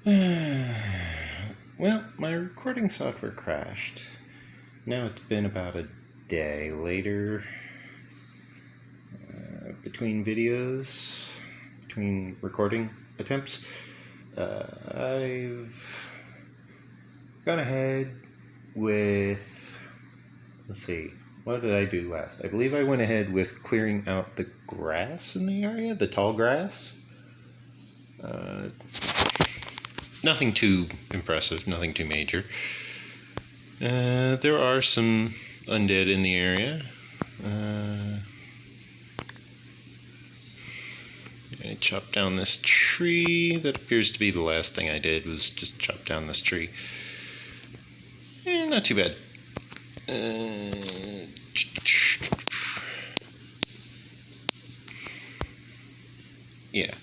Well, my recording software crashed. Now it's been about a day later. Between recording attempts, I've gone ahead with, let's see, what did I do last? I believe I went ahead with clearing out the grass in the area, the tall grass. Nothing too impressive, nothing too major. There are some undead in the area. I chopped down this tree. That appears to be the last thing I did, was just chop down this tree. Not too bad. Yeah.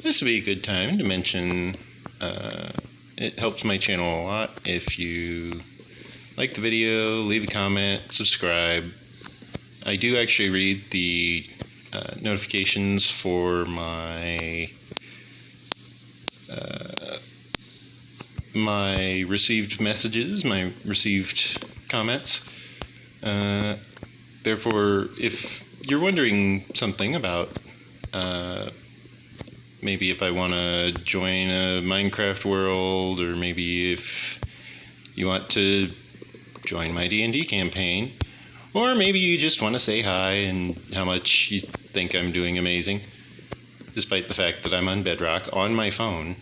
This would be a good time to mention, it helps my channel a lot if you like the video, leave a comment, subscribe. I do actually read the notifications for my my received messages, my received comments. Therefore, if you're wondering something about maybe if I want to join a Minecraft world, or maybe if you want to join my D&D campaign, or maybe you just want to say hi and how much you think I'm doing amazing, despite the fact that I'm on Bedrock on my phone.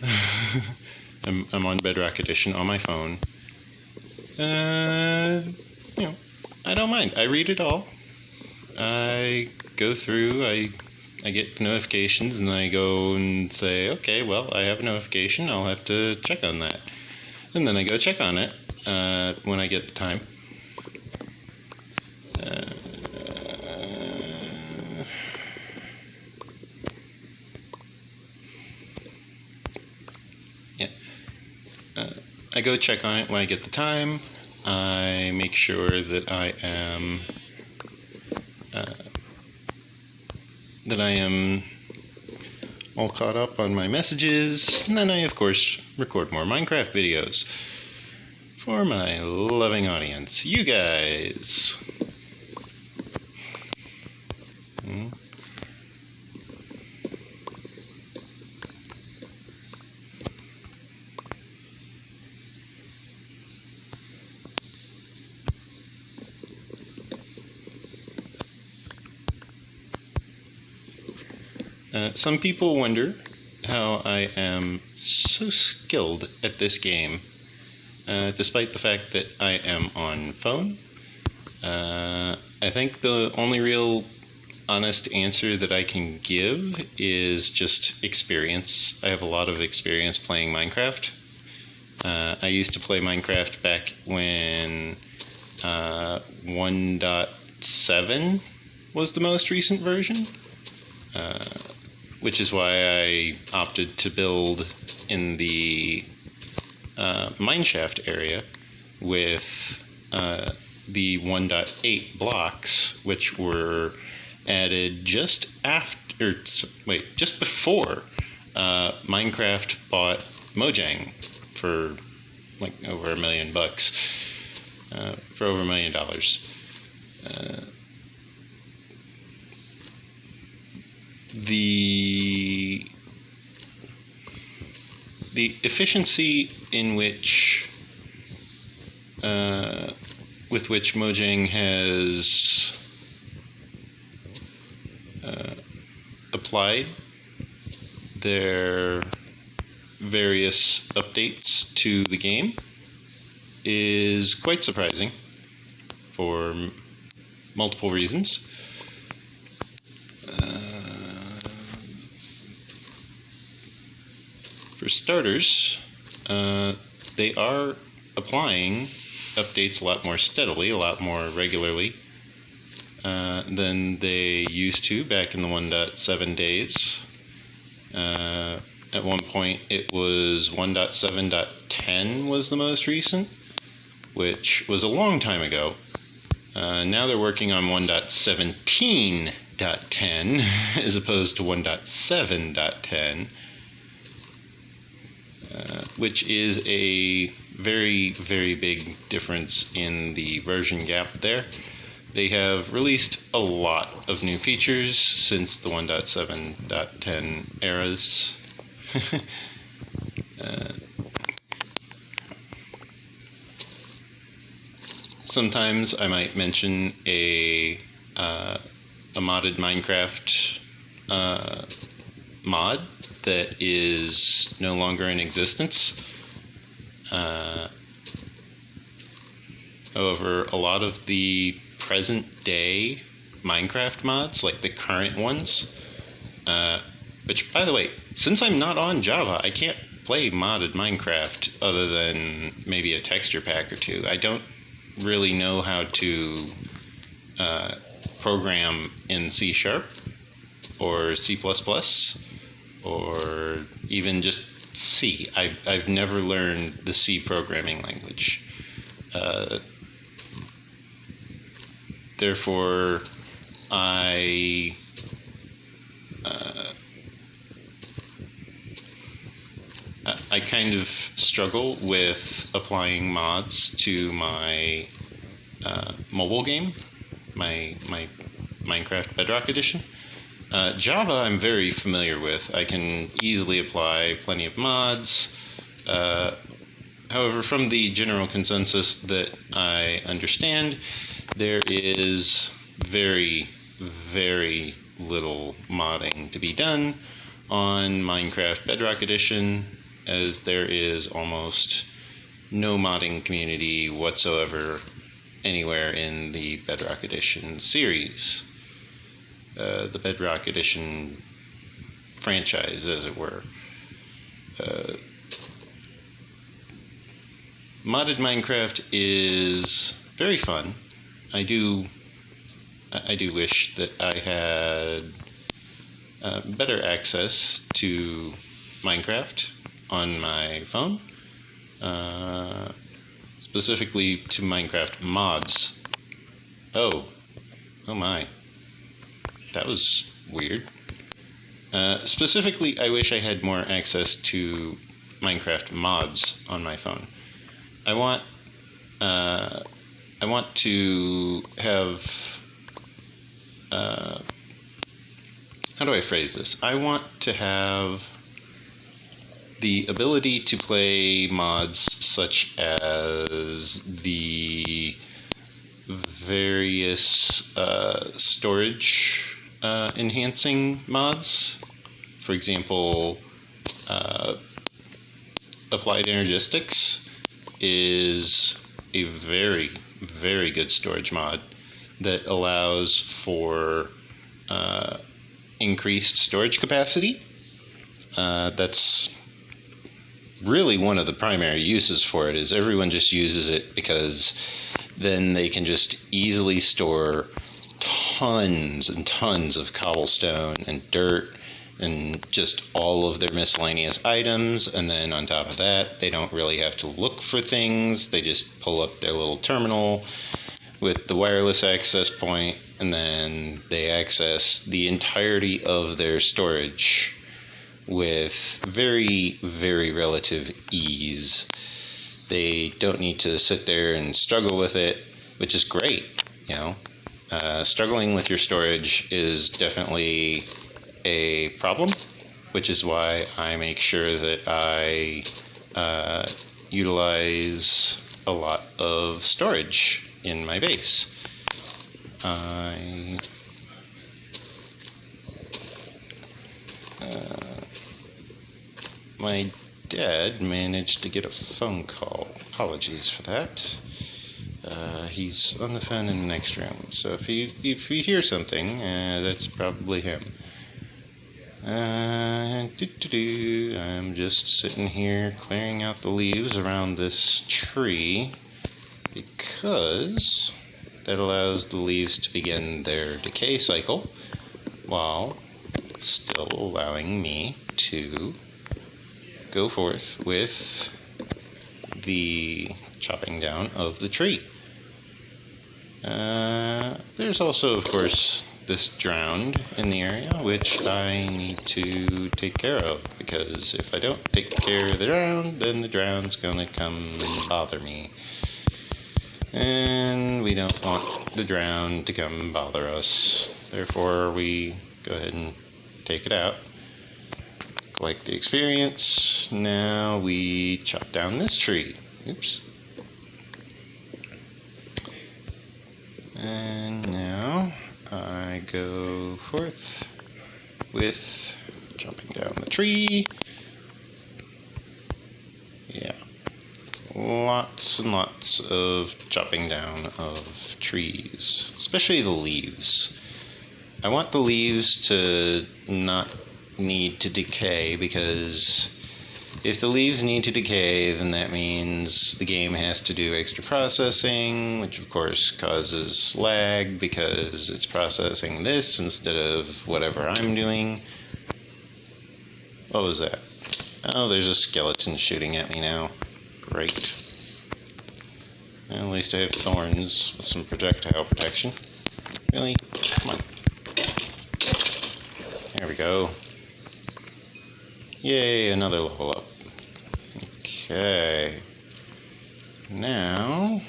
I'm on Bedrock Edition on my phone. I don't mind. I read it all. I go through, I get notifications, and I go and say, okay, well, I have a notification, I'll have to check on that. And then I go check on it when I get the time. I go check on it when I get the time. I make sure that I am all caught up on my messages, and then I, of course, record more Minecraft videos for my loving audience, you guys. Some people wonder how I am so skilled at this game, despite the fact that I am on phone. I think the only real honest answer that I can give is just experience. I have a lot of experience playing Minecraft. I used to play Minecraft back when 1.7 was the most recent version. Which is why I opted to build in the mineshaft area with the 1.8 blocks, which were added just before Minecraft bought Mojang for like over $1 million, for over $1 million. The efficiency in which with which Mojang has applied their various updates to the game is quite surprising for multiple reasons. For starters, they are applying updates a lot more steadily, a lot more regularly than they used to back in the 1.7 days. At one point, it was 1.7.10 was the most recent, which was a long time ago. Now they're working on 1.17.10 as opposed to 1.7.10. which is a very, very big difference in the version gap there. They have released a lot of new features since the 1.7.10 eras. Sometimes I might mention a modded Minecraft mod that is no longer in existence. However, a lot of the present day Minecraft mods, like the current ones, which, by the way, since I'm not on Java, I can't play modded Minecraft other than maybe a texture pack or two. I don't really know how to program in C# or C++ or even just C. I've never learned the C programming language. Therefore, I kind of struggle with applying mods to my mobile game, my Minecraft Bedrock edition. Java I'm very familiar with. I can easily apply plenty of mods. However, from the general consensus that I understand, there is very, very little modding to be done on Minecraft Bedrock Edition, as there is almost no modding community whatsoever anywhere in the Bedrock Edition series. The Bedrock Edition franchise, as it were. Modded Minecraft is very fun. I do wish that I had better access to Minecraft on my phone, specifically to Minecraft mods. Oh my, that was weird. Specifically, I wish I had more access to Minecraft mods on my phone. I want to have, how do I phrase this? I want to have the ability to play mods such as the various storage enhancing mods. For example, Applied Energistics is a very, very good storage mod that allows for increased storage capacity. That's really one of the primary uses for it. Is everyone just uses it because then they can just easily store tons and tons of cobblestone and dirt and just all of their miscellaneous items, and then on top of that, they don't really have to look for things. They just pull up their little terminal with the wireless access point, and then they access the entirety of their storage with very, very relative ease. They don't need to sit there and struggle with it, which is great, you know. Struggling with your storage is definitely a problem, which is why I make sure that I utilize a lot of storage in my base. My dad managed to get a phone call. Apologies for that. He's on the phone in the next room, so if you hear something, that's probably him. I'm just sitting here clearing out the leaves around this tree because that allows the leaves to begin their decay cycle while still allowing me to go forth with the chopping down of the tree. There's also, of course, this drowned in the area, which I need to take care of, because if I don't take care of the drowned, then the drowned's gonna come and bother me. And we don't want the drowned to come and bother us. Therefore, we go ahead and take it out. Collect the experience. Now we chop down this tree. Oops. And now I go forth with chopping down the tree. Yeah. Lots and lots of chopping down of trees, especially the leaves. I want the leaves to not need to decay, because if the leaves need to decay, then that means the game has to do extra processing, which of course causes lag because it's processing this instead of whatever I'm doing. What was that? Oh, there's a skeleton shooting at me now. Great. Well, at least I have thorns with some projectile protection. Really? Come on. There we go. Yay, another level up. Okay. Now,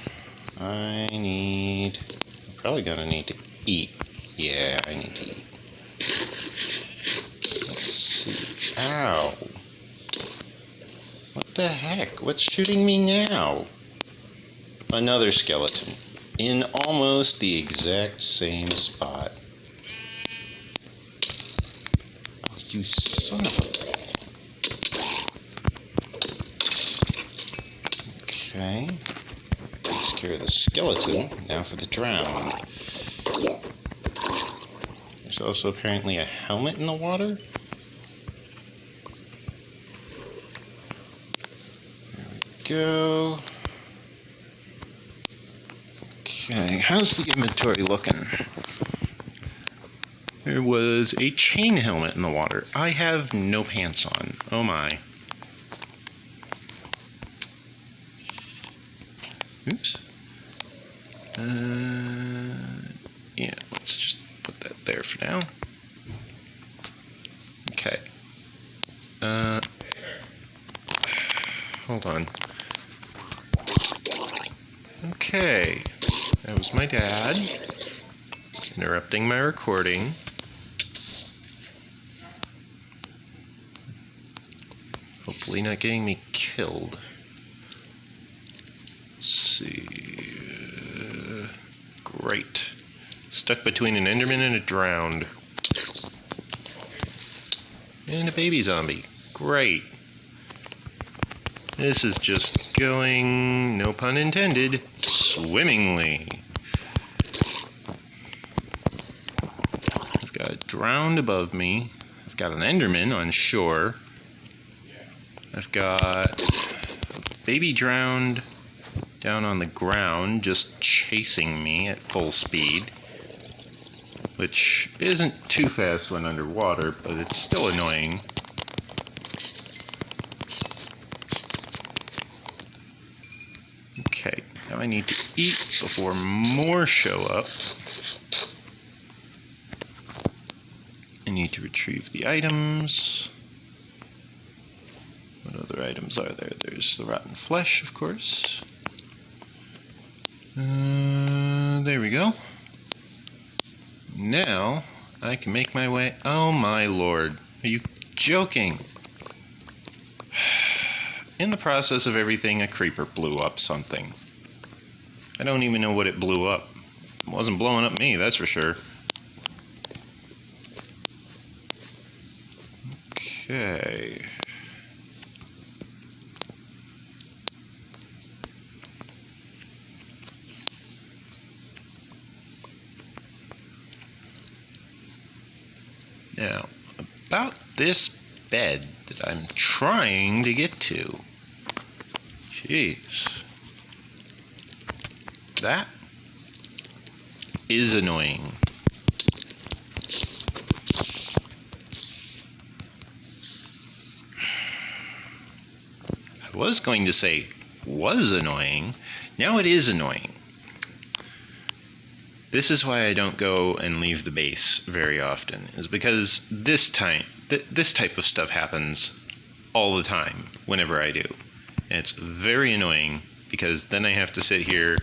I'm probably gonna need to eat. Yeah, I need to eat. Let's see. Ow. What the heck? What's shooting me now? Another skeleton. In almost the exact same spot. Oh, you son of a... Okay. Takes care of the skeleton. Now for the drowned. There's also apparently a helmet in the water. There we go. Okay, how's the inventory looking? There was a chain helmet in the water. I have no pants on. Oh my. Oops. Yeah, let's just put that there for now. Okay. Hold on. Okay. That was my dad interrupting my recording. Hopefully not getting me killed. Let's see. Great. Stuck between an Enderman and a drowned. And a baby zombie. Great. This is just going, no pun intended, swimmingly. I've got a drowned above me. I've got an Enderman on shore. I've got a baby drowned down on the ground, just chasing me at full speed, which isn't too fast when underwater, but it's still annoying. Okay, now I need to eat before more show up. I need to retrieve the items. What other items are there? There's the rotten flesh, of course. There we go. Now, I can make my way... Oh my lord. Are you joking? In the process of everything, a creeper blew up something. I don't even know what it blew up. It wasn't blowing up me, that's for sure. Okay... Now, about this bed that I'm trying to get to. Jeez. That is annoying. I was going to say was annoying. Now it is annoying. This is why I don't go and leave the base very often, is because this type of stuff happens all the time whenever I do. And it's very annoying because then I have to sit here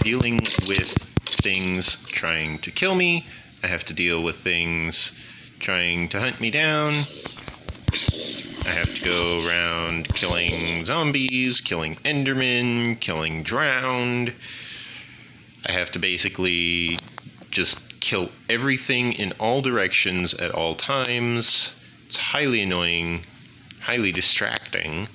dealing with things trying to kill me. I have to deal with things trying to hunt me down. I have to go around killing zombies, killing endermen, killing drowned. I have to basically just kill everything in all directions at all times. It's highly annoying, highly distracting.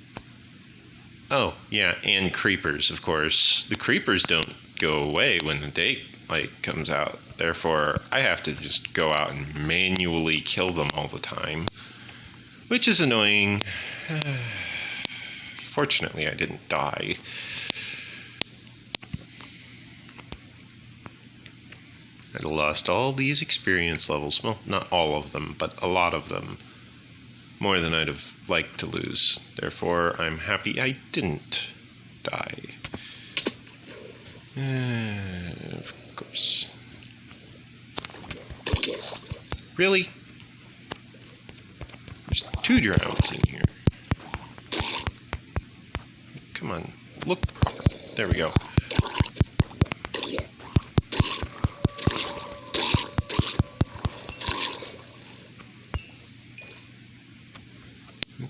Oh, yeah, and creepers, of course. The creepers don't go away when the daylight comes out. Therefore, I have to just go out and manually kill them all the time, which is annoying. Fortunately, I didn't die. I'd lost all these experience levels. Well, not all of them, but a lot of them. More than I'd have liked to lose. Therefore, I'm happy I didn't die. Of course. Really? There's 2 drowns in here. Come on. Look. There we go.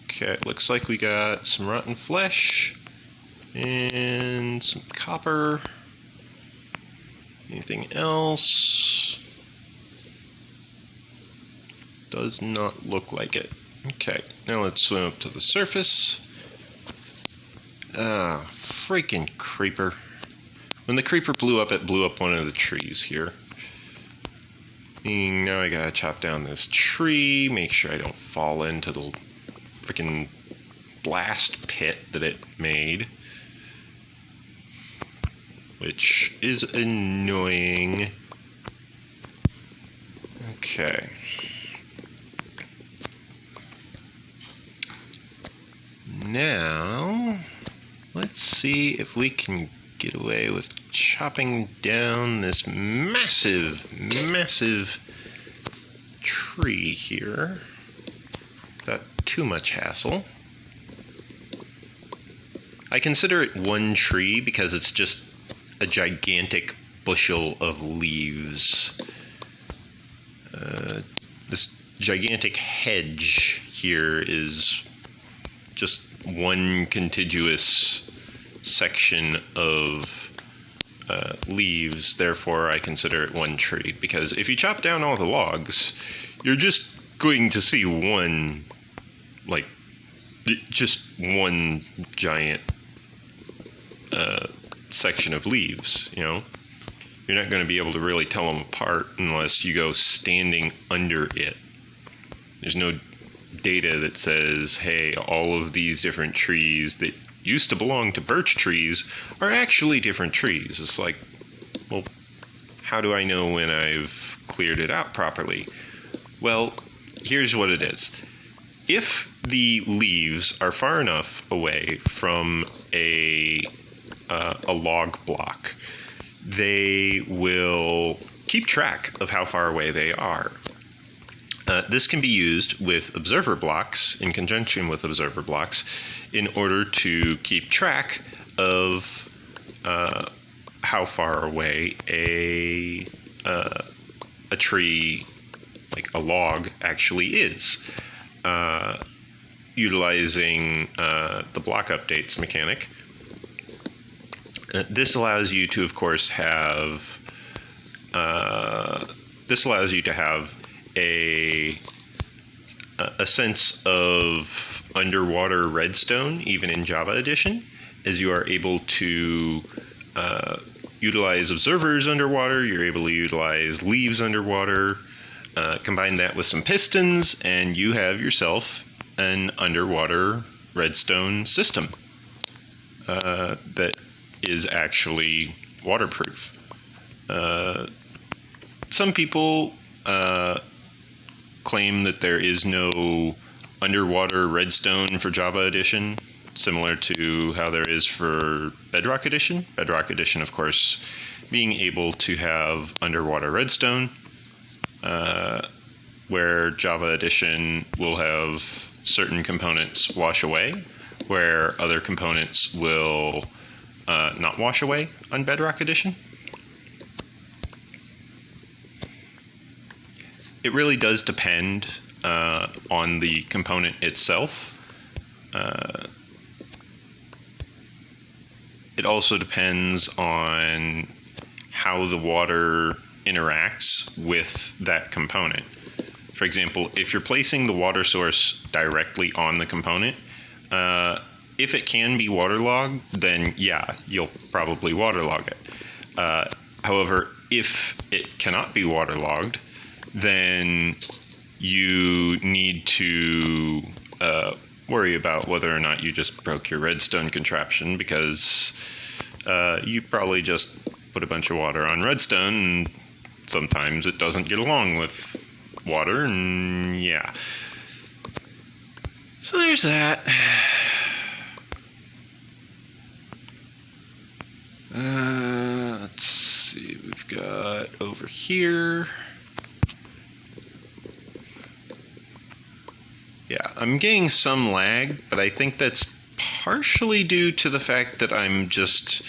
Okay, looks like we got some rotten flesh and some copper. Anything else? Does not look like it. Okay, now let's swim up to the surface. Ah, freaking creeper. When the creeper blew up, it blew up one of the trees here. And now I gotta chop down this tree, make sure I don't fall into the freaking blast pit that it made, which is annoying. Okay. Now, let's see if we can get away with chopping down this massive, massive tree here. Without too much hassle. I consider it one tree because it's just a gigantic bushel of leaves. This gigantic hedge here is just one contiguous section of leaves. Therefore, I consider it one tree. Because if you chop down all the logs, you're just going to see one, like, just one giant section of leaves, you know? You're not going to be able to really tell them apart unless you go standing under it. There's no data that says, hey, all of these different trees that used to belong to birch trees are actually different trees. It's like, well, how do I know when I've cleared it out properly? Well, here's what it is. If the leaves are far enough away from a log block, they will keep track of how far away they are. This can be used with observer blocks, in conjunction with observer blocks, in order to keep track of how far away a tree, like a log, actually is. Utilizing the block updates mechanic. This allows you to, of course, have a sense of underwater redstone, even in Java Edition, as you are able to utilize observers underwater. You're able to utilize leaves underwater. Combine that with some pistons, and you have yourself an underwater redstone system that is actually waterproof. Some people claim that there is no underwater redstone for Java Edition. similar to how there is for Bedrock Edition. Bedrock Edition, of course, being able to have underwater redstone, where Java Edition will have certain components wash away, where other components will not wash away on Bedrock Edition. It really does depend on the component itself. It also depends on how the water interacts with that component. For example, if you're placing the water source directly on the component, if it can be waterlogged, then yeah, you'll probably waterlog it. However, if it cannot be waterlogged, then you need to worry about whether or not you just broke your redstone contraption, because you probably just put a bunch of water on redstone, and sometimes it doesn't get along with water, and yeah. So there's that. Let's see, we've got over here. Yeah, I'm getting some lag, but I think that's partially due to the fact that I'm just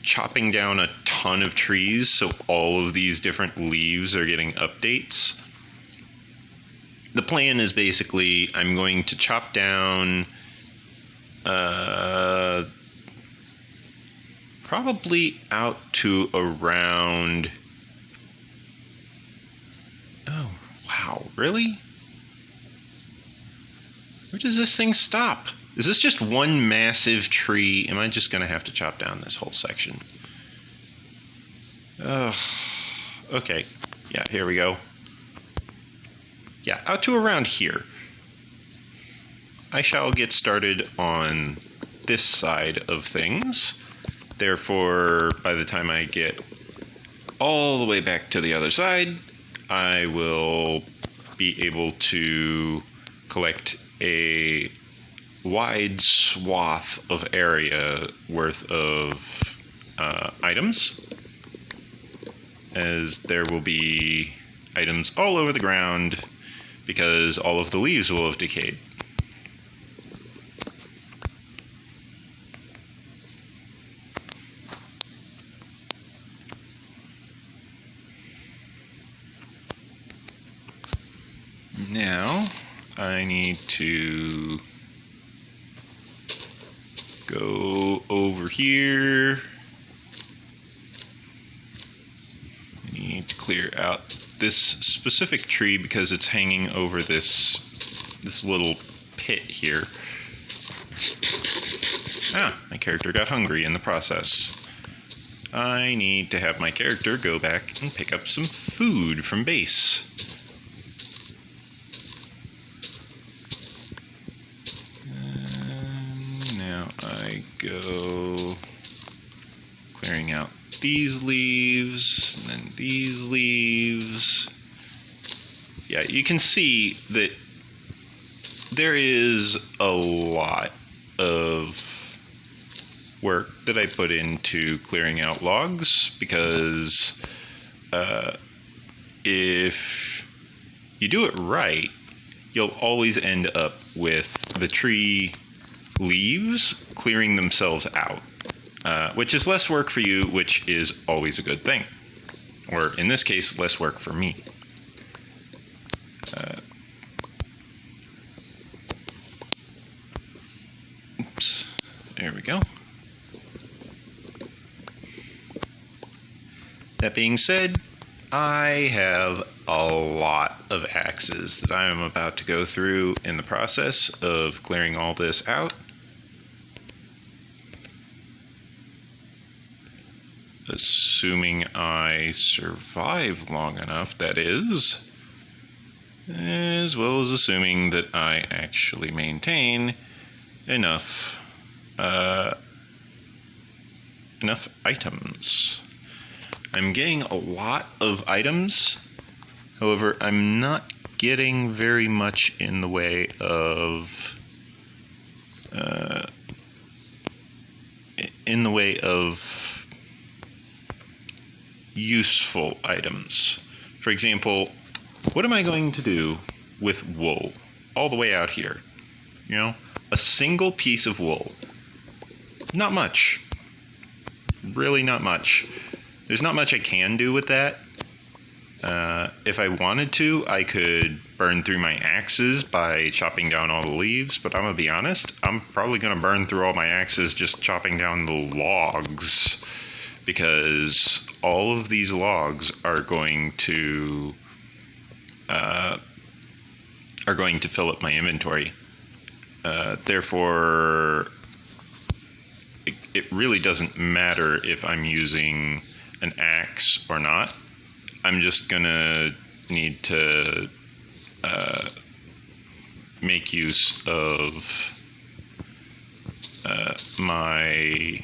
chopping down a ton of trees, so all of these different leaves are getting updates. The plan is basically I'm going to chop down probably out to around... Oh, wow, really? Where does this thing stop? Is this just one massive tree? Am I just going to have to chop down this whole section? Okay. Yeah, here we go. Yeah, out to around here. I shall get started on this side of things. Therefore, by the time I get all the way back to the other side, I will be able to collect a wide swath of area worth of items, as there will be items all over the ground because all of the leaves will have decayed. Now I need to go over here. I need to clear out this specific tree because it's hanging over this little pit here. Ah, my character got hungry in the process. I need to have my character go back and pick up some food from base. I go clearing out these leaves, and then these leaves. Yeah, you can see that there is a lot of work that I put into clearing out logs, because if you do it right, you'll always end up with the tree leaves clearing themselves out, which is less work for you, which is always a good thing. Or in this case, less work for me. Oops, there we go. That being said, I have a lot of axes that I am about to go through in the process of clearing all this out. Assuming I survive long enough, that is. As well as assuming that I actually maintain enough items. I'm getting a lot of items, however, I'm not getting very much in the way of in the way of useful items. For example, what am I going to do with wool all the way out here? You know, a single piece of wool. Not much. Really not much. There's not much I can do with that. If I wanted to, I could burn through my axes by chopping down all the leaves, but I'm gonna be honest, I'm probably gonna burn through all my axes just chopping down the logs, because all of these logs are going to fill up my inventory. Therefore, it really doesn't matter if I'm using an axe or not. I'm just gonna need to make use of my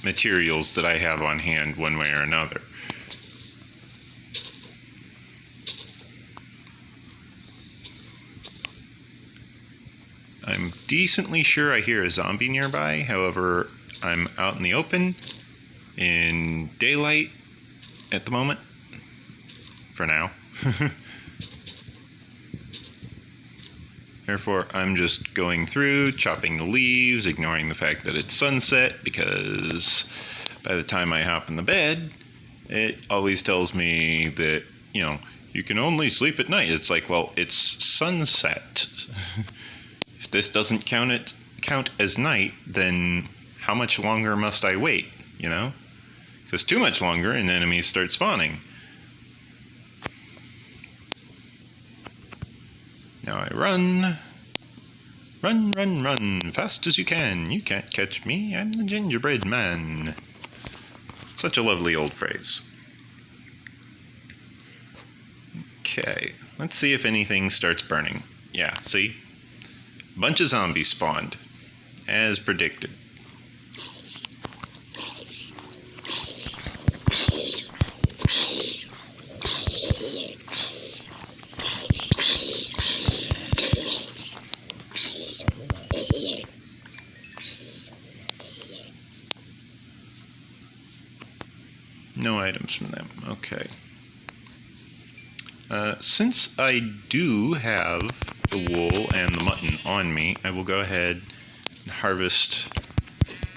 materials that I have on hand one way or another. I'm decently sure I hear a zombie nearby. However, I'm out in the open in daylight at the moment, for now. Therefore, I'm just going through, chopping the leaves, ignoring the fact that it's sunset, because by the time I hop in the bed, it always tells me that, you know, you can only sleep at night. It's like, well, it's sunset. If this doesn't count as night, then how much longer must I wait, you know? Because too much longer and enemies start spawning. Now I run. Run, run, run, fast as you can. You can't catch me, I'm the gingerbread man. Such a lovely old phrase. Okay, let's see if anything starts burning. Yeah, see? A bunch of zombies spawned, as predicted. No items from them. Okay. Since I do have the wool and the mutton on me, I will go ahead and harvest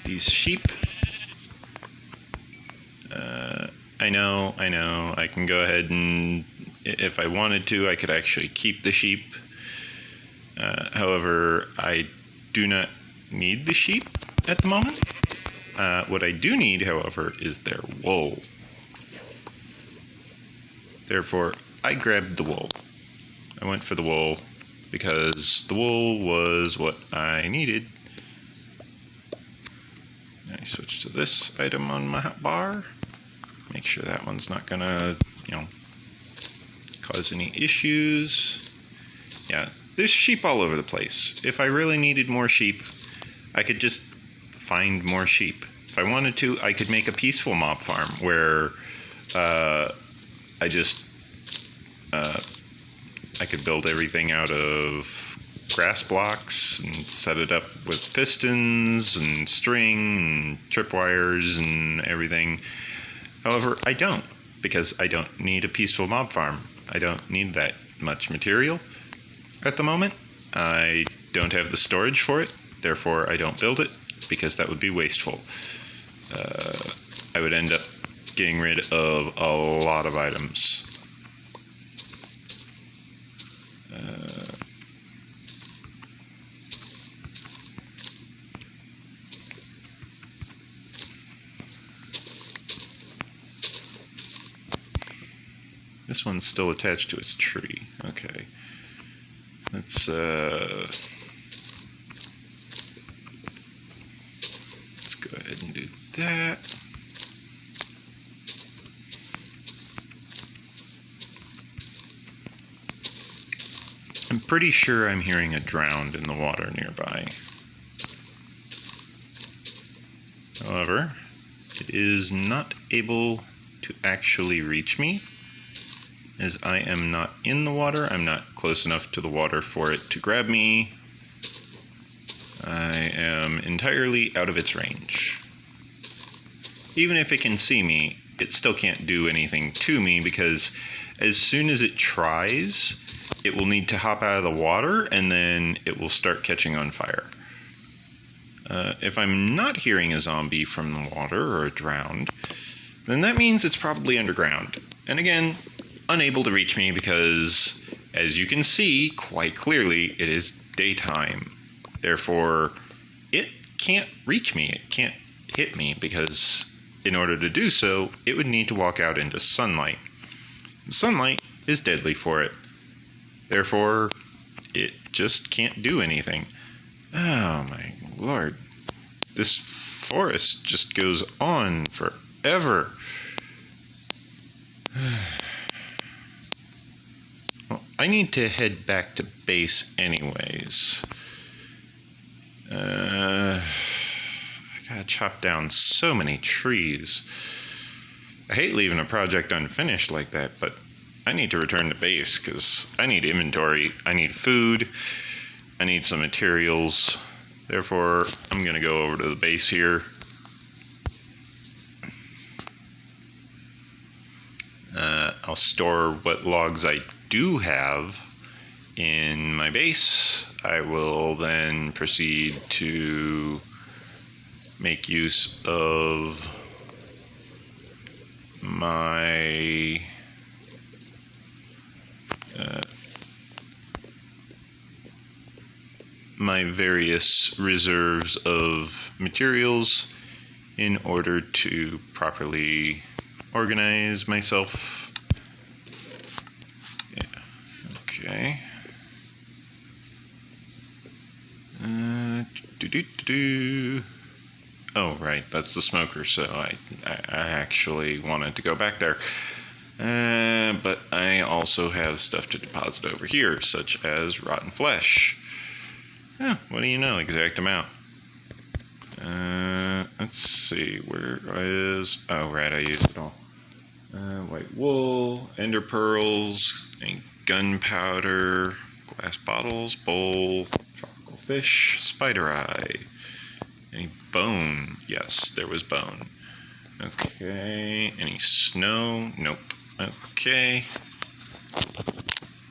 these sheep. I know. I can go ahead and, if I wanted to, I could actually keep the sheep. However, I do not need the sheep at the moment. What I do need, however, is their wool. Therefore, I grabbed the wool. I went for the wool because the wool was what I needed. I switch to this item on my hotbar. Make sure that one's not gonna, cause any issues. Yeah, there's sheep all over the place. If I really needed more sheep, I could just find more sheep. If I wanted to, I could make a peaceful mob farm where I could build everything out of grass blocks and set it up with pistons and string and tripwires and everything. However, I don't, because I don't need a peaceful mob farm. I don't need that much material at the moment. I don't have the storage for it, therefore I don't build it, because that would be wasteful. I would end up getting rid of a lot of items. This one's still attached to its tree. Okay. Let's go ahead and do that. I'm pretty sure I'm hearing a drowned in the water nearby. However, it is not able to actually reach me, as I am not in the water. I'm not close enough to the water for it to grab me. I am entirely out of its range. Even if it can see me, it still can't do anything to me because as soon as it tries, it will need to hop out of the water and then it will start catching on fire. If I'm not hearing a zombie from the water or drowned, then that means it's probably underground. And again, unable to reach me because, as you can see quite clearly, it is daytime. Therefore, it can't reach me. It can't hit me because in order to do so, it would need to walk out into sunlight. Sunlight is deadly for it. Therefore, it just can't do anything. Oh my lord. This forest just goes on forever. Well, I need to head back to base anyways. I gotta chop down so many trees. I hate leaving a project unfinished like that, but I need to return to base because I need inventory, I need food, I need some materials. Therefore, I'm going to go over to the base here. I'll store what logs I do have in my base. I will then proceed to make use of my my various reserves of materials in order to properly organize myself. Yeah. Okay. Oh, right, that's the smoker, so I actually wanted to go back there. But I also have stuff to deposit over here, such as rotten flesh. What do you know? Exact amount. Let's see, where is... Oh, right, I used it all. White wool, ender pearls, and gunpowder, glass bottles, bowl, tropical fish, spider eye. Any bone? Yes, there was bone. Okay, any snow? Nope. Okay.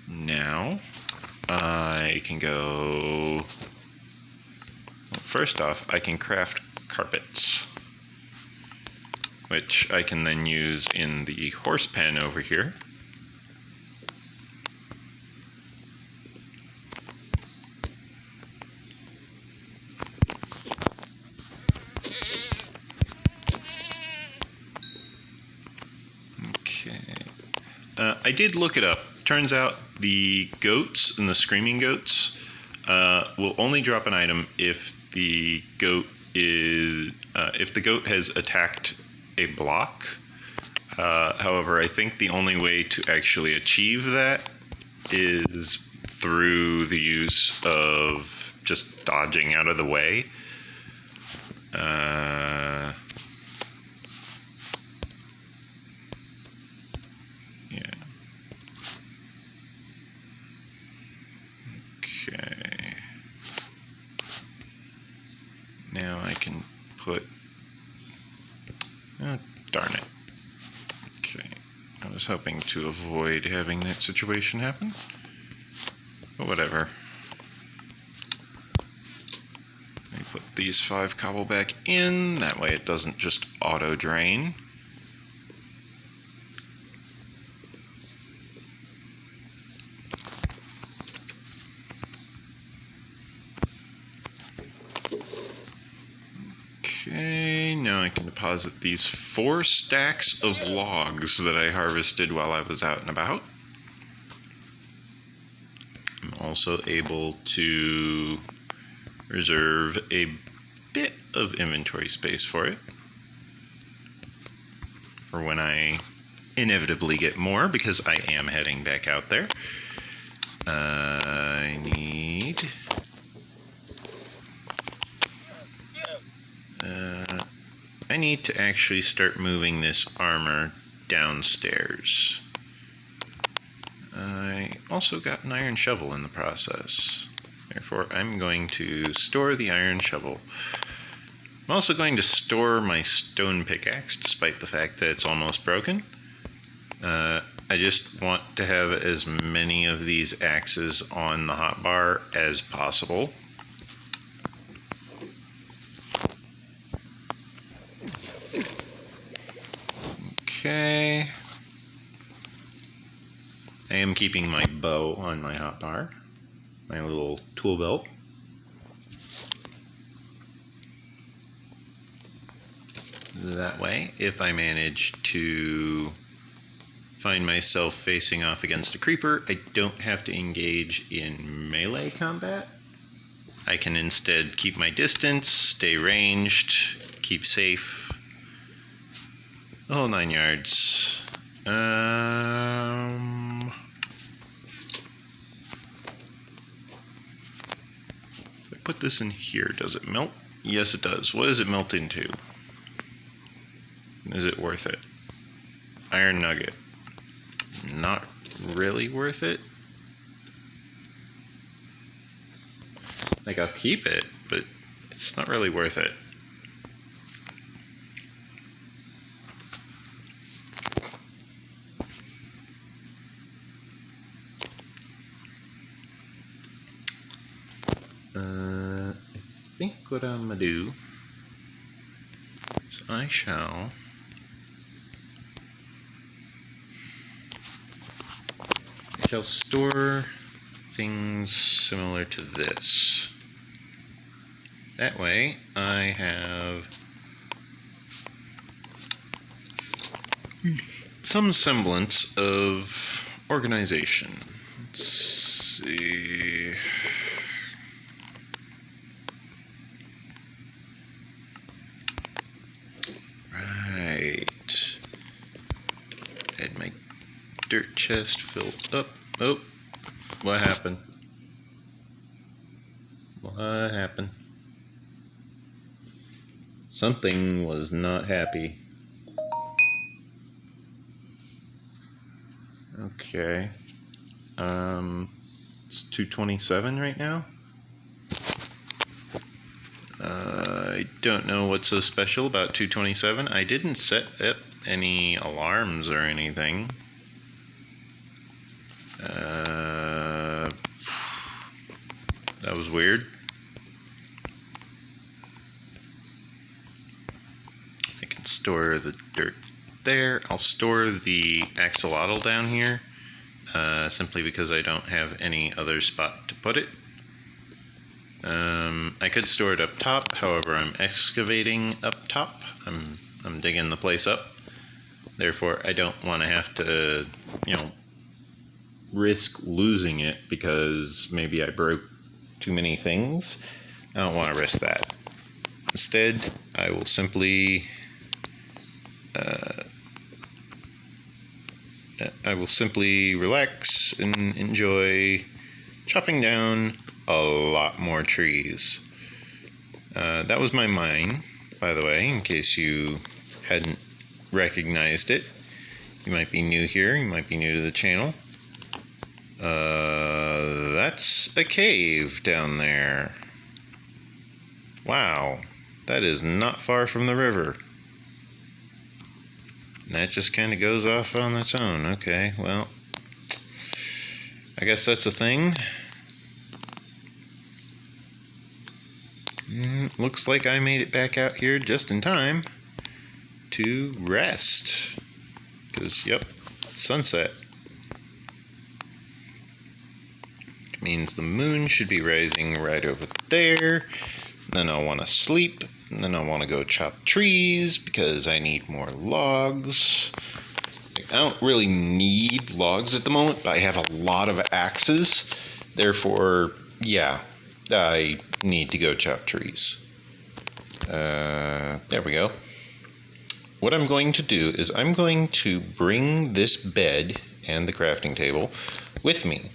Now, I can go... Well, first off, I can craft carpets, which I can then use in the horse pen over here. Okay. I did look it up. Turns out the goats and the screaming goats will only drop an item if the goat has attacked a block. However, I think the only way to actually achieve that is through the use of just dodging out of the way. Okay. Now I can put... Oh, darn it. Okay. I was hoping to avoid having that situation happen. But whatever. Let me put these 5 cobble back in. That way it doesn't just auto-drain. Okay, now I can deposit these 4 stacks of logs that I harvested while I was out and about. I'm also able to reserve a bit of inventory space for it, for when I inevitably get more, because I am heading back out there. I need to actually start moving this armor downstairs. I also got an iron shovel in the process. Therefore, I'm going to store the iron shovel. I'm also going to store my stone pickaxe, despite the fact that it's almost broken. I just want to have as many of these axes on the hotbar as possible. Okay. I am keeping my bow on my hotbar, my little tool belt. That way, if I manage to find myself facing off against a creeper, I don't have to engage in melee combat. I can instead keep my distance, stay ranged, keep safe. The whole 9 yards. If I put this in here, does it melt? Yes, it does. What does it melt into? Is it worth it? Iron nugget. Not really worth it. Like, I'll keep it, but it's not really worth it. I think what I'm gonna do is I shall store things similar to this. That way I have some semblance of organization. Let's see. Right. Had my dirt chest filled up. Oh, what happened? What happened? Something was not happy. Okay. It's 2:27 right now. I don't know what's so special about 2:27. I didn't set up any alarms or anything. That was weird. I can store the dirt there. I'll store the axolotl down here, simply because I don't have any other spot to put it. I could store it up top, however I'm excavating up top. I'm digging the place up. Therefore, I don't want to have to, risk losing it because maybe I broke too many things. I don't want to risk that. Instead, I will simply relax and enjoy chopping down a lot more trees. That was my mine, by the way, in case you hadn't recognized it. You might be new here, you might be new to the channel. That's a cave down there. Wow, that is not far from the river. And that just kind of goes off on its own. Okay, well, I guess that's a thing. Looks like I made it back out here just in time to rest. Because, yep, sunset. It means the moon should be rising right over there. Then I'll want to sleep. And then I'll want to go chop trees because I need more logs. I don't really need logs at the moment, but I have a lot of axes. Therefore, yeah, I need to go chop trees. There we go. What I'm going to do is I'm going to bring this bed and the crafting table with me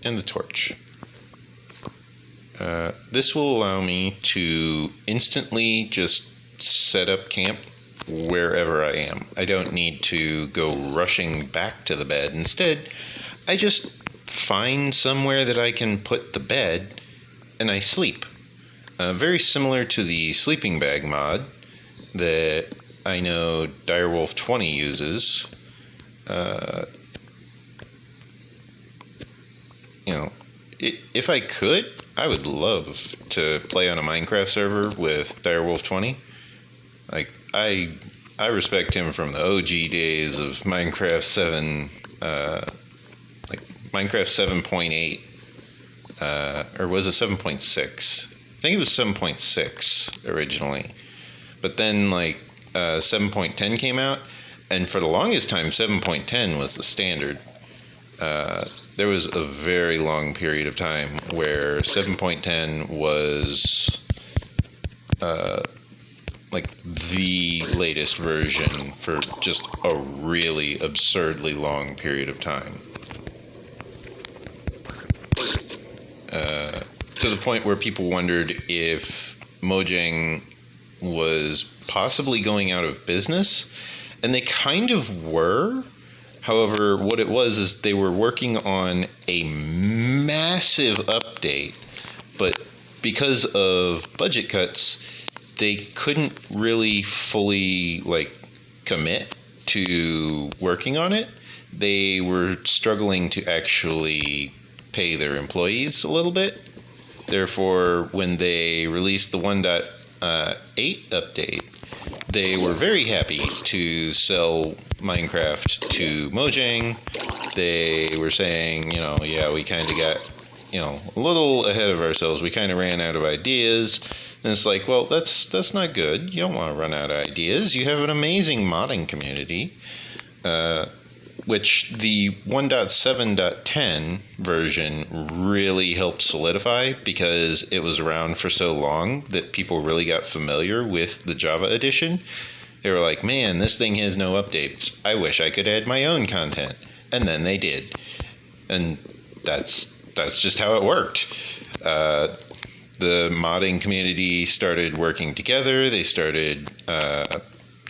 and the torch. This will allow me to instantly just set up camp wherever I am. I don't need to go rushing back to the bed. Instead, I just find somewhere that I can put the bed, and I sleep. Very similar to the sleeping bag mod that I know Direwolf 20 uses. If I could, I would love to play on a Minecraft server with Direwolf 20. Like, I respect him from the OG days of Minecraft 7, like Minecraft 7.8, or was it 7.6? I think it was 7.6 originally. But then, 7.10 came out, and for the longest time, 7.10 was the standard. There was a very long period of time where 7.10 was the latest version for just a really absurdly long period of time. To the point where people wondered if Mojang was possibly going out of business, and they kind of were. However, what it was is they were working on a massive update, but because of budget cuts, they couldn't really fully commit to working on it. They were struggling to actually pay their employees a little bit. Therefore, when they released the 1.8 update, they were very happy to sell Minecraft to Mojang. They were saying, yeah, we kind of got, a little ahead of ourselves. We kind of ran out of ideas. And it's like, well, that's not good. You don't want to run out of ideas. You have an amazing modding community, which the 1.7.10 version really helped solidify because it was around for so long that people really got familiar with the Java edition. They were like, man, this thing has no updates. I wish I could add my own content. And then they did. And that's just how it worked. The modding community started working together. They started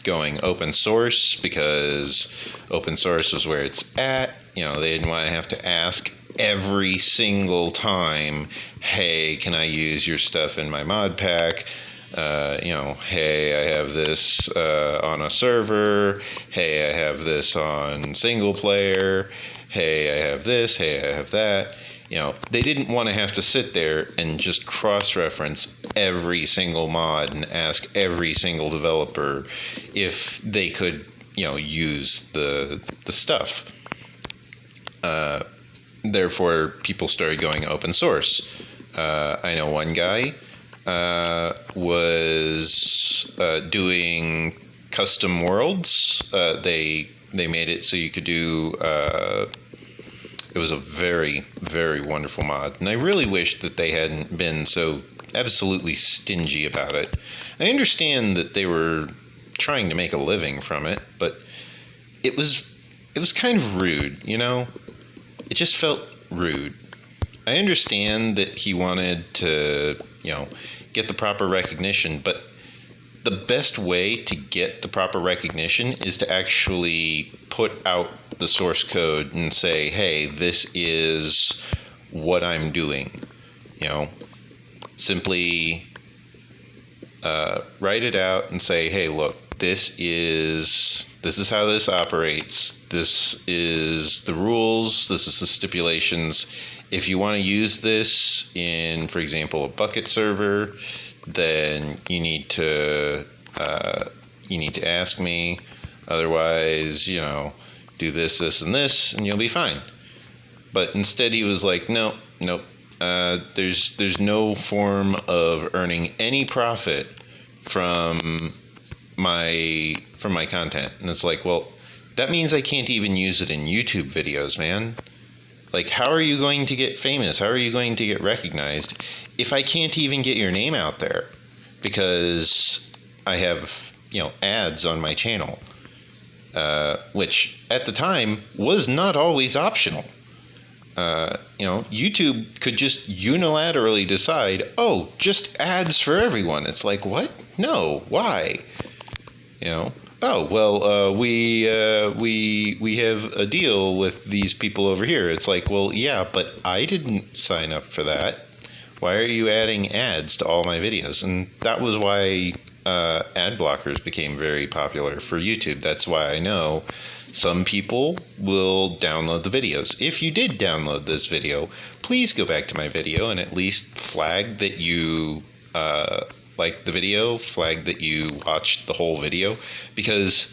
going open source because open source was where it's at. They didn't want to have to ask every single time, hey, can I use your stuff in my mod pack? Hey, I have this on a server. Hey, I have this on single player. Hey, I have this. Hey, I have that. They didn't want to have to sit there and just cross-reference every single mod and ask every single developer if they could, use the stuff. Therefore, people started going open source. I know one guy was doing custom worlds. They made it so you could do. It was a very, very wonderful mod, and I really wish that they hadn't been so absolutely stingy about it. I understand that they were trying to make a living from it, but it was kind of rude, It just felt rude. I understand that he wanted to, get the proper recognition, but the best way to get the proper recognition is to actually put out the source code and say, hey, this is what I'm doing. Simply write it out and say, hey, look, this is how this operates. This is the rules. This is the stipulations. If you want to use this in, for example, a bucket server, then you need to ask me. Otherwise, do this, and this, and you'll be fine. But instead, he was like, nope. There's no form of earning any profit from my content. And it's like, well, that means I can't even use it in YouTube videos, man. Like, how are you going to get famous? How are you going to get recognized if I can't even get your name out there? Because I have, ads on my channel, which at the time was not always optional. YouTube could just unilaterally decide, oh, just ads for everyone. It's like, what? No, why? oh well, we have a deal with these people over here. It's like, well, yeah, but I didn't sign up for that. Why are you adding ads to all my videos? And that was why ad blockers became very popular for YouTube. That's why I know some people will download the videos. If you did download this video, please go back to my video and at least flag that you liked the video, flag that you watched the whole video, because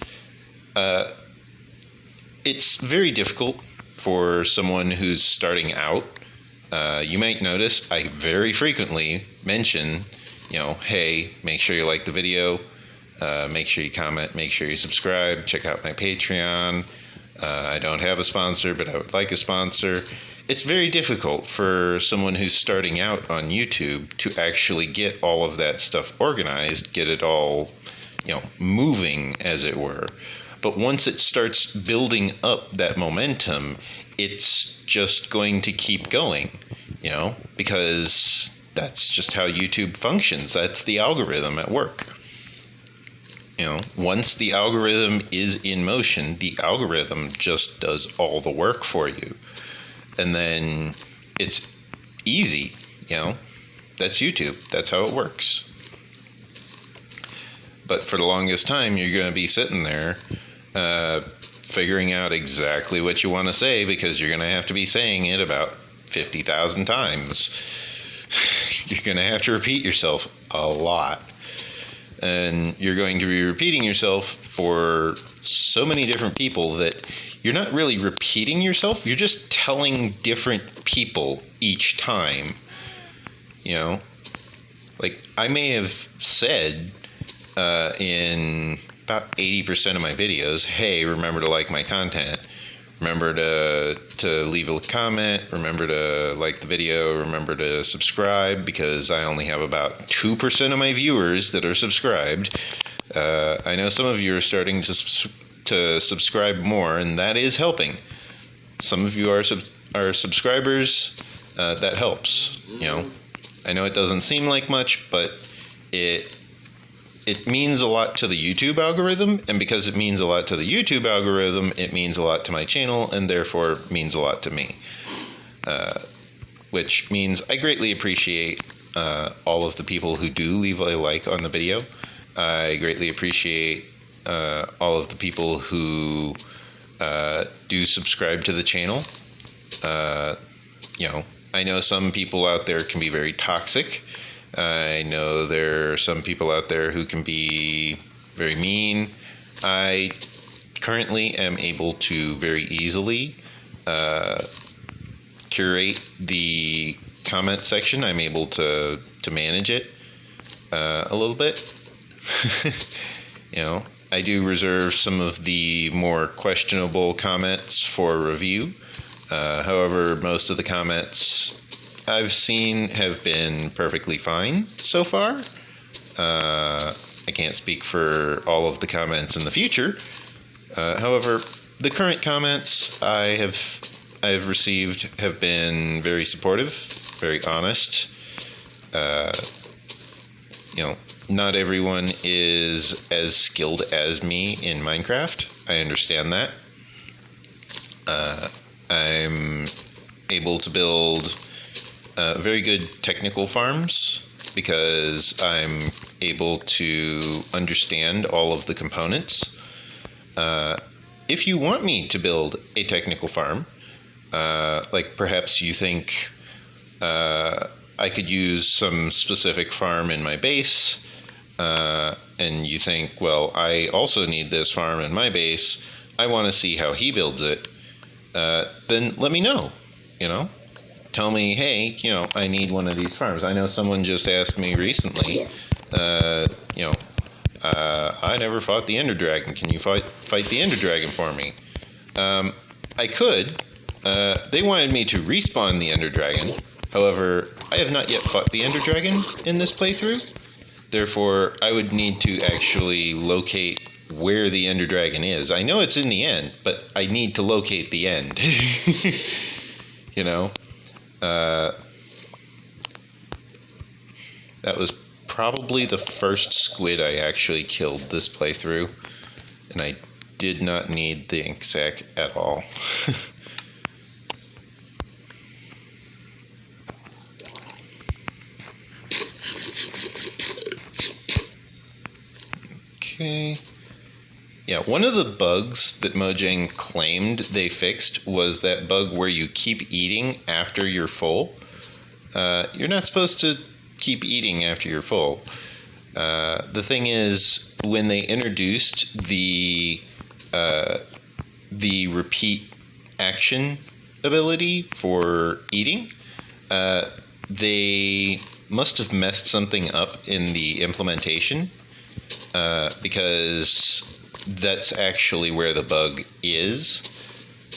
it's very difficult for someone who's starting out. You might notice I very frequently mention, hey, make sure you like the video, make sure you comment, make sure you subscribe, check out my Patreon. I don't have a sponsor, but I would like a sponsor. It's very difficult for someone who's starting out on YouTube to actually get all of that stuff organized, get it all, moving, as it were. But once it starts building up that momentum, it's just going to keep going, because that's just how YouTube functions. That's the algorithm at work. Once the algorithm is in motion, the algorithm just does all the work for you. And then it's easy, That's YouTube. That's how it works. But for the longest time, you're going to be sitting there figuring out exactly what you want to say, because you're going to have to be saying it about 50,000 times. You're going to have to repeat yourself a lot. And you're going to be repeating yourself for so many different people that you're not really repeating yourself. You're just telling different people each time. Like I may have said in about 80% of my videos, hey, remember to like my content. Remember to leave a comment. Remember to like the video. Remember to subscribe, because I only have about 2% of my viewers that are subscribed. I know some of you are starting to subscribe more, and that is helping. Some of you are subscribers. That helps. I know it doesn't seem like much, but it means a lot to the YouTube algorithm, and because it means a lot to the YouTube algorithm, it means a lot to my channel, and therefore means a lot to me. Which means I greatly appreciate all of the people who do leave a like on the video. I greatly appreciate all of the people who do subscribe to the channel. I know some people out there can be very toxic. I know there are some people out there who can be very mean. I currently am able to very easily curate the comment section. I'm able to manage it a little bit. I do reserve some of the more questionable comments for review. However, most of the comments I've seen have been perfectly fine so far. I can't speak for all of the comments in the future. However, the current comments I have received have been very supportive, very honest. Not everyone is as skilled as me in Minecraft. I understand that. I'm able to build very good technical farms because I'm able to understand all of the components. If you want me to build a technical farm, like perhaps you think I could use some specific farm in my base, and you think, well, I also need this farm in my base, I want to see how he builds it, then let me know, Tell me, hey, I need one of these farms. I know someone just asked me recently, I never fought the Ender Dragon. Can you fight the Ender Dragon for me? I could. They wanted me to respawn the Ender Dragon. However, I have not yet fought the Ender Dragon in this playthrough. Therefore, I would need to actually locate where the Ender Dragon is. I know it's in the end, but I need to locate the end. That was probably the first squid I actually killed this playthrough. And I did not need the ink sac at all. Okay. Yeah, one of the bugs that Mojang claimed they fixed was that bug where you keep eating after you're full. You're not supposed to keep eating after you're full. The thing is, when they introduced the repeat action ability for eating, they must have messed something up in the implementation, because that's actually where the bug is.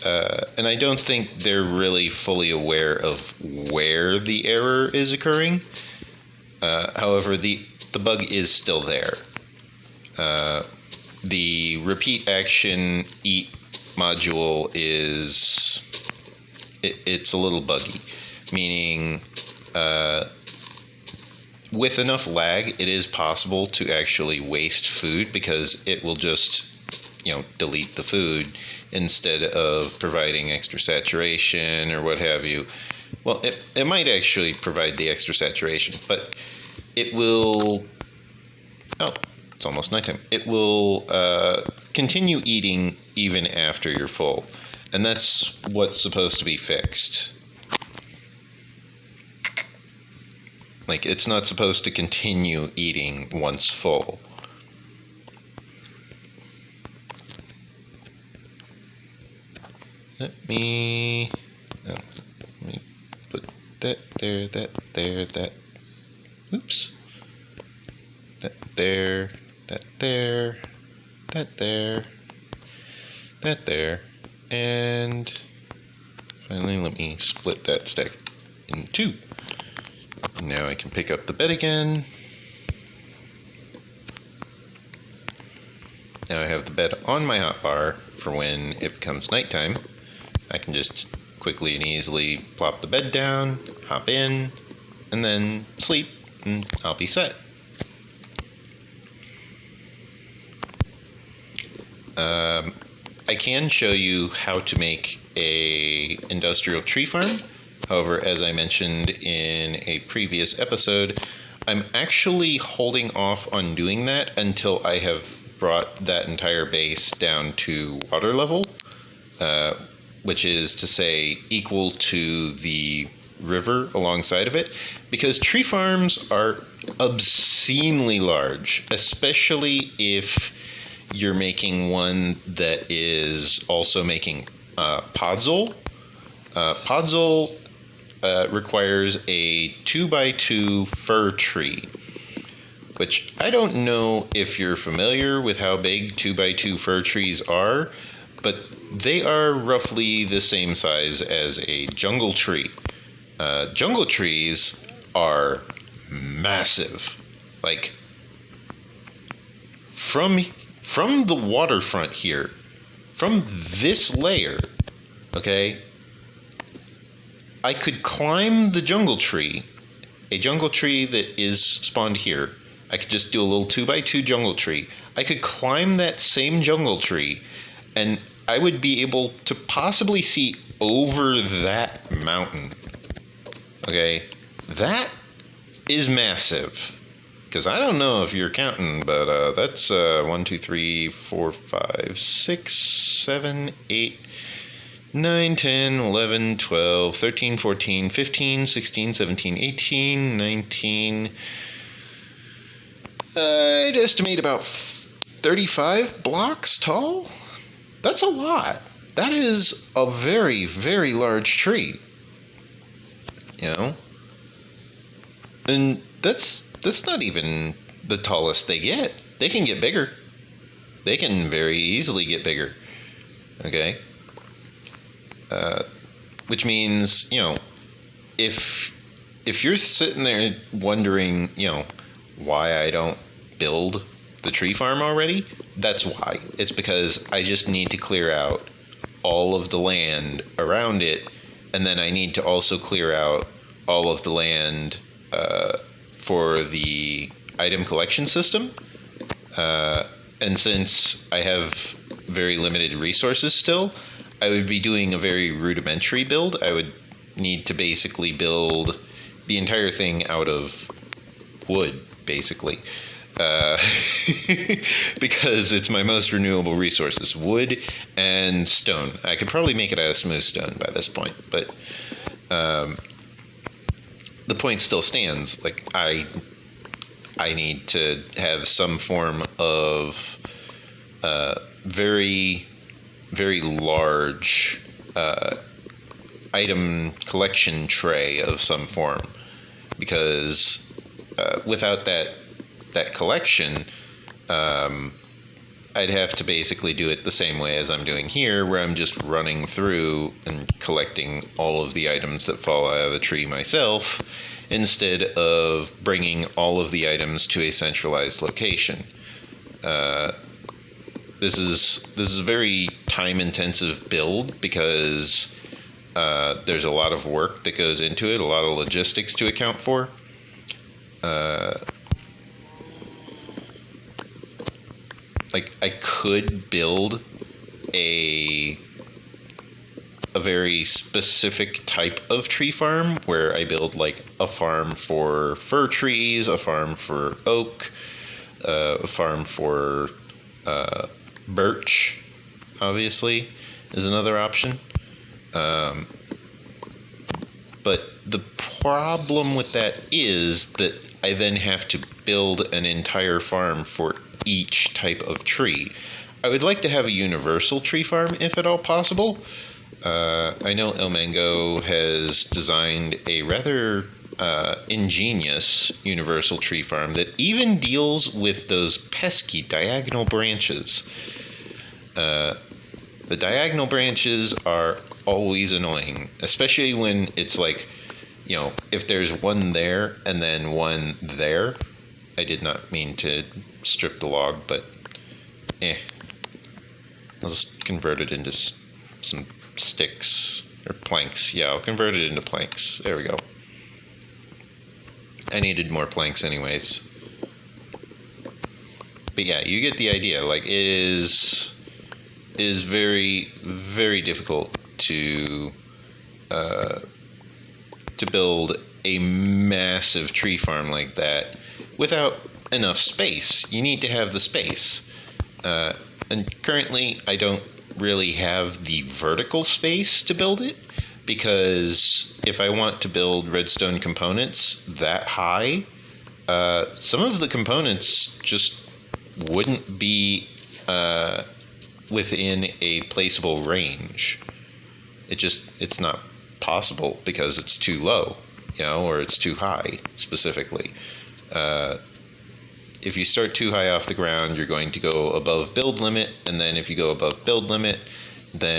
And I don't think they're really fully aware of where the error is occurring. However, the bug is still there. The repeat action eat module is it's a little buggy, meaning with enough lag, it is possible to actually waste food because it will just, delete the food instead of providing extra saturation or what have you. Well, it might actually provide the extra saturation, but it will... Oh, it's almost nighttime. It will continue eating even after you're full. And that's what's supposed to be fixed. Like, it's not supposed to continue eating once full. Let me put that there, that there, that. Oops. That there, that there, that there, that there. And finally, let me split that stack in two. Now I can pick up the bed again. Now I have the bed on my hotbar for when it becomes nighttime. I can just quickly and easily plop the bed down, hop in, and then sleep, and I'll be set. I can show you how to make a industrial tree farm. However, as I mentioned in a previous episode, I'm actually holding off on doing that until I have brought that entire base down to water level, which is to say equal to the river alongside of it, because tree farms are obscenely large, especially if you're making one that is also making podzol. Podzol requires a 2x2 fir tree, which I don't know if you're familiar with how big 2x2 fir trees are, but they are roughly the same size as a jungle tree. Jungle trees are massive. Like, from the waterfront here, from this layer, okay, I could climb the jungle tree, a jungle tree that is spawned here. I could just do a little 2x2 jungle tree. I could climb that same jungle tree, and I would be able to possibly see over that mountain. Okay, that is massive. Because I don't know if you're counting, but that's 1, 2, 3, 4, 5, 6, 7, 8, 9, 10, 11, 12, 13, 14, 15, 16, 17, 18, 19. I'd estimate about 35 blocks tall. That's a lot. That is a very, very large tree. And that's not even the tallest they get. They can get bigger. They can very easily get bigger. Okay? Which means, if you're sitting there wondering, why I don't build the tree farm already, that's why. It's because I just need to clear out all of the land around it, and then I need to also clear out all of the land for the item collection system. And since I have very limited resources still, I would be doing a very rudimentary build. I would need to basically build the entire thing out of wood, basically. Because it's my most renewable resources, wood and stone. I could probably make it out of smooth stone by this point, but the point still stands. Like, I need to have some form of very, very large item collection tray of some form, because without that collection, I'd have to basically do it the same way as I'm doing here, where I'm just running through and collecting all of the items that fall out of the tree myself, instead of bringing all of the items to a centralized location. This is a very time-intensive build, because there's a lot of work that goes into it, a lot of logistics to account for. Like, I could build a very specific type of tree farm, where I build like a farm for fir trees, a farm for oak, a farm for birch, obviously, is another option. But the problem with that is that I then have to build an entire farm for each type of tree. I would like to have a universal tree farm, if at all possible. I know El Mango has designed a rather ingenious universal tree farm that even deals with those pesky diagonal branches. The diagonal branches are always annoying, especially when it's like, you know, if there's one there and then one there. I did not mean to strip the log, but I'll just convert it into some sticks or planks. Yeah, I'll convert it into planks. There we go. I needed more planks anyways. But yeah, you get the idea. Like, it is very, very difficult to build a massive tree farm like that without enough space. You need to have the space. And currently, I don't really have the vertical space to build it, because if I want to build redstone components that high, some of the components just wouldn't be within a placeable range. It's not possible, because it's too low, you know, or it's too high specifically. If you start too high off the ground, you're going to go above build limit, and then if you go above build limit, then